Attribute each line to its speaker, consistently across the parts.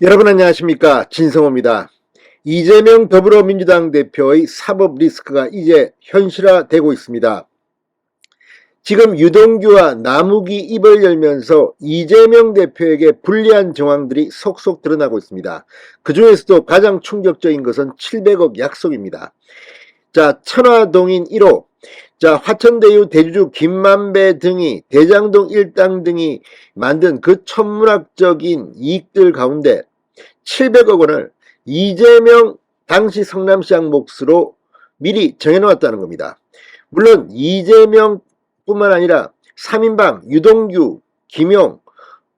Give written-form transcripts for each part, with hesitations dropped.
Speaker 1: 여러분 안녕하십니까, 진성호입니다. 이재명 더불어민주당 대표의 사법 리스크가 이제 현실화되고 있습니다. 지금 유동규와 남욱이 입을 열면서 이재명 대표에게 불리한 정황들이 속속 드러나고 있습니다. 그 중에서도 가장 충격적인 것은 700억 약속입니다. 자, 천화동인 1호, 자, 화천대유 대주주 김만배 등이 대장동 일당 등이 만든 그 천문학적인 이익들 가운데 700억 원을 이재명 당시 성남시장 몫으로 미리 정해놓았다는 겁니다. 물론 이재명뿐만 아니라 3인방 유동규, 김용,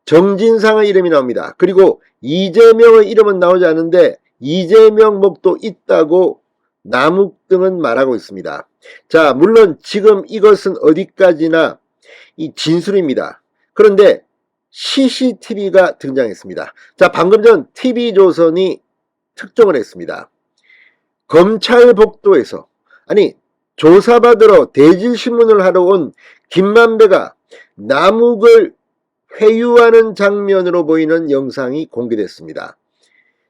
Speaker 1: 정진상의 이름이 나옵니다. 그리고 이재명의 이름은 나오지 않는데 이재명 몫도 있다고 남욱 등은 말하고 있습니다. 자, 물론 지금 이것은 어디까지나 이 진술입니다. 그런데 CCTV가 등장했습니다. 자, 방금 전 TV조선이 특종을 했습니다. 검찰 복도에서, 아니, 조사받으러 대질신문을 하러 온 김만배가 남욱을 회유하는 장면으로 보이는 영상이 공개됐습니다.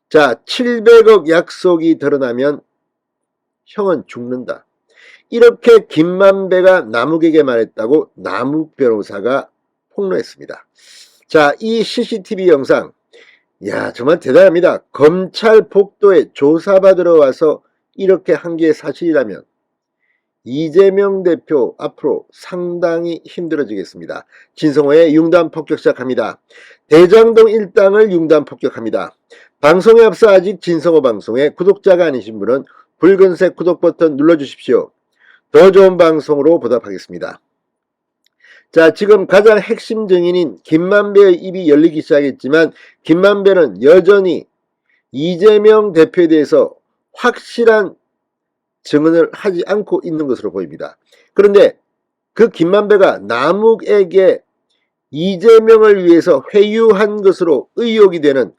Speaker 1: 자, 700억 약속이 드러나면 형은 죽는다. 이렇게 김만배가 남욱에게 말했다고 남욱 변호사가 폭로했습니다. 자, 이 CCTV 영상, 야, 정말 대단합니다. 검찰 복도에 조사받으러 와서 이렇게 한 게 사실이라면 이재명 대표 앞으로 상당히 힘들어지겠습니다. 진성호의 융단 폭격 시작합니다. 대장동 일당을 융단 폭격합니다. 방송에 앞서 아직 진성호 방송에 구독자가 아니신 분은 붉은색 구독 버튼 눌러주십시오. 더 좋은 방송으로 보답하겠습니다. 자, 지금 가장 핵심 증인인 김만배의 입이 열리기 시작했지만 김만배는 여전히 이재명 대표에 대해서 확실한 증언을 하지 않고 있는 것으로 보입니다. 그런데 그 김만배가 남욱에게 이재명을 위해서 회유한 것으로 의혹이 되는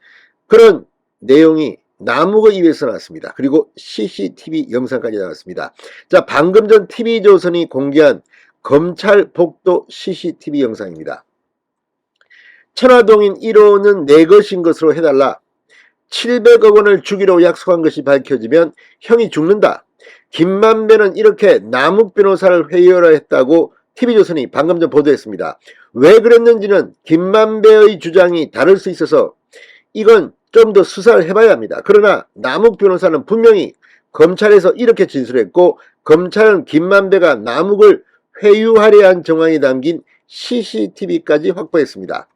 Speaker 1: 그런 내용이 남욱의 입에서 나왔습니다. 그리고 CCTV 영상까지 나왔습니다. 자, 방금 전 TV조선이 공개한 검찰 복도 CCTV 영상입니다. 천화동인 1호는 내 것인 것으로 해달라. 700억 원을 주기로 약속한 것이 밝혀지면 형이 죽는다. 김만배는 이렇게 남욱 변호사를 회유하라 했다고 TV조선이 방금 전 보도했습니다. 왜 그랬는지는 김만배의 주장이 다를 수 있어서 이건 좀 더 수사를 해봐야 합니다. 그러나 남욱 변호사는 분명히 검찰에서 이렇게 진술했고 검찰은 김만배가 남욱을 회유하려 한 정황이 담긴 CCTV까지 확보했습니다.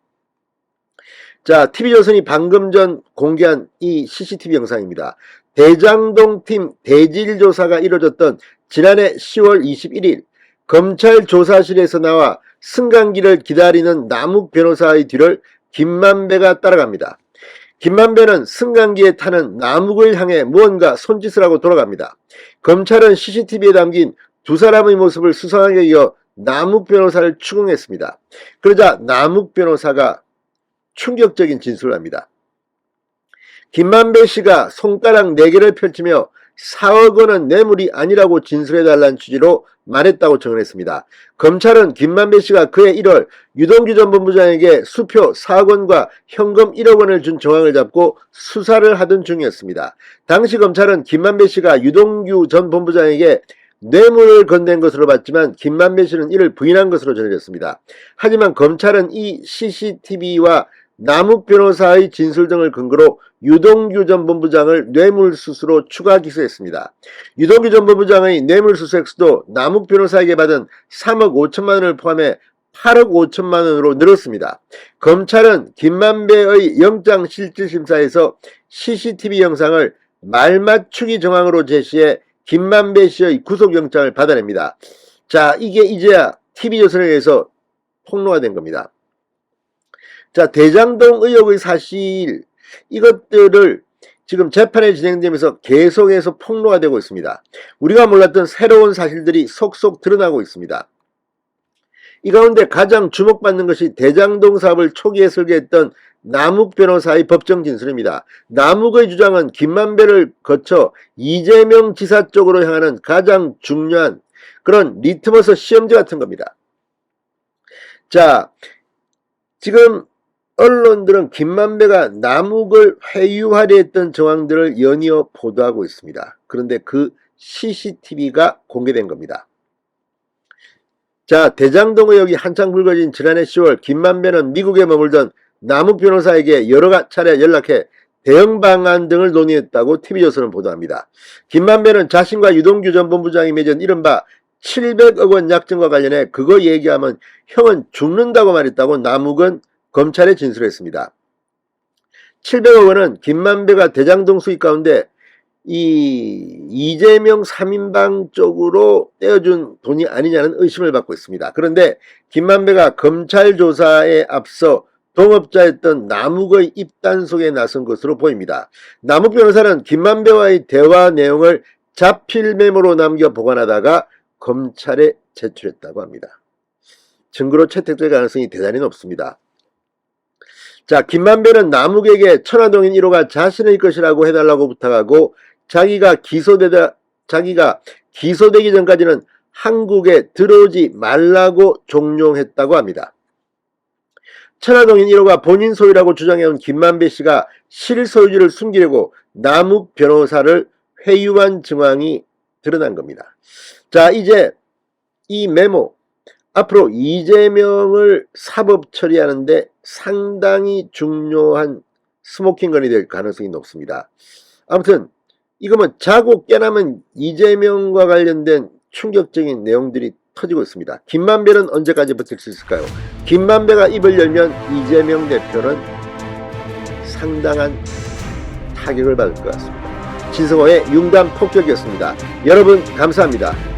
Speaker 1: 자, TV조선이 방금 전 공개한 이 CCTV 영상입니다. 대장동 팀 대질조사가 이루어졌던 지난해 10월 21일 검찰 조사실에서 나와 승강기를 기다리는 남욱 변호사의 뒤를 김만배가 따라갑니다. 김만배는 승강기에 타는 남욱을 향해 무언가 손짓을 하고 돌아갑니다. 검찰은 CCTV에 담긴 두 사람의 모습을 수상하게 이어 남욱 변호사를 추궁했습니다. 그러자 남욱 변호사가 충격적인 진술을 합니다. 김만배 씨가 손가락 4개를 펼치며 4억 원은 뇌물이 아니라고 진술해달라는 취지로 말했다고 정언했습니다. 검찰은 김만배 씨가 그해 1월 유동규 전 본부장에게 수표 4억 원과 현금 1억 원을 준 정황을 잡고 수사를 하던 중이었습니다. 당시 검찰은 김만배 씨가 유동규 전 본부장에게 뇌물을 건넨 것으로 봤지만 김만배 씨는 이를 부인한 것으로 전해졌습니다. 하지만 검찰은 이 CCTV와 남욱 변호사의 진술 등을 근거로 유동규 전 본부장을 뇌물수수로 추가 기소했습니다. 유동규 전 본부장의 뇌물수수 액수도 남욱 변호사에게 받은 3억 5천만 원을 포함해 8억 5천만 원으로 늘었습니다. 검찰은 김만배의 영장실질심사에서 CCTV 영상을 말맞추기 정황으로 제시해 김만배 씨의 구속영장을 받아냅니다. 자, 이게 이제야 TV조선에 의해서 폭로가 된 겁니다. 자, 대장동 의혹의 사실, 이것들을 지금 재판이 진행되면서 계속해서 폭로가 되고 있습니다. 우리가 몰랐던 새로운 사실들이 속속 드러나고 있습니다. 이 가운데 가장 주목받는 것이 대장동 사업을 초기에 설계했던 남욱 변호사의 법정 진술입니다. 남욱의 주장은 김만배를 거쳐 이재명 지사 쪽으로 향하는 가장 중요한 그런 리트머스 시험지 같은 겁니다. 자, 지금 언론들은 김만배가 남욱을 회유하려 했던 정황들을 연이어 보도하고 있습니다. 그런데 그 CCTV가 공개된 겁니다. 자, 대장동 의혹이 한창 불거진 지난해 10월 김만배는 미국에 머물던 남욱 변호사에게 여러 차례 연락해 대응 방안 등을 논의했다고 TV조선은 보도합니다. 김만배는 자신과 유동규 전 본부장이 맺은 이른바 700억 원 약정과 관련해 그거 얘기하면 형은 죽는다고 말했다고 남욱은 검찰에 진술했습니다. 700억 원은 김만배가 대장동 수익 가운데 이재명 3인방 쪽으로 떼어준 돈이 아니냐는 의심을 받고 있습니다. 그런데 김만배가 검찰 조사에 앞서 동업자였던 남욱의 입단속에 나선 것으로 보입니다. 남욱 변호사는 김만배와의 대화 내용을 자필 메모로 남겨 보관하다가 검찰에 제출했다고 합니다. 증거로 채택될 가능성이 대단히 높습니다. 자, 김만배는 남욱에게 천화동인 1호가 자신의 것이라고 해달라고 부탁하고 자기가 기소되기 전까지는 한국에 들어오지 말라고 종용했다고 합니다. 천화동인 1호가 본인 소유라고 주장해온 김만배 씨가 실소유주를 숨기려고 남욱 변호사를 회유한 정황이 드러난 겁니다. 자, 이제 이 메모 앞으로 이재명을 사법 처리하는데 상당히 중요한 스모킹건이 될 가능성이 높습니다. 아무튼 이거면 자고 깨나면 이재명과 관련된 충격적인 내용들이 터지고 있습니다. 김만배는 언제까지 버틸 수 있을까요? 김만배가 입을 열면 이재명 대표는 상당한 타격을 받을 것 같습니다. 진성호의 융단 폭격이었습니다. 여러분 감사합니다.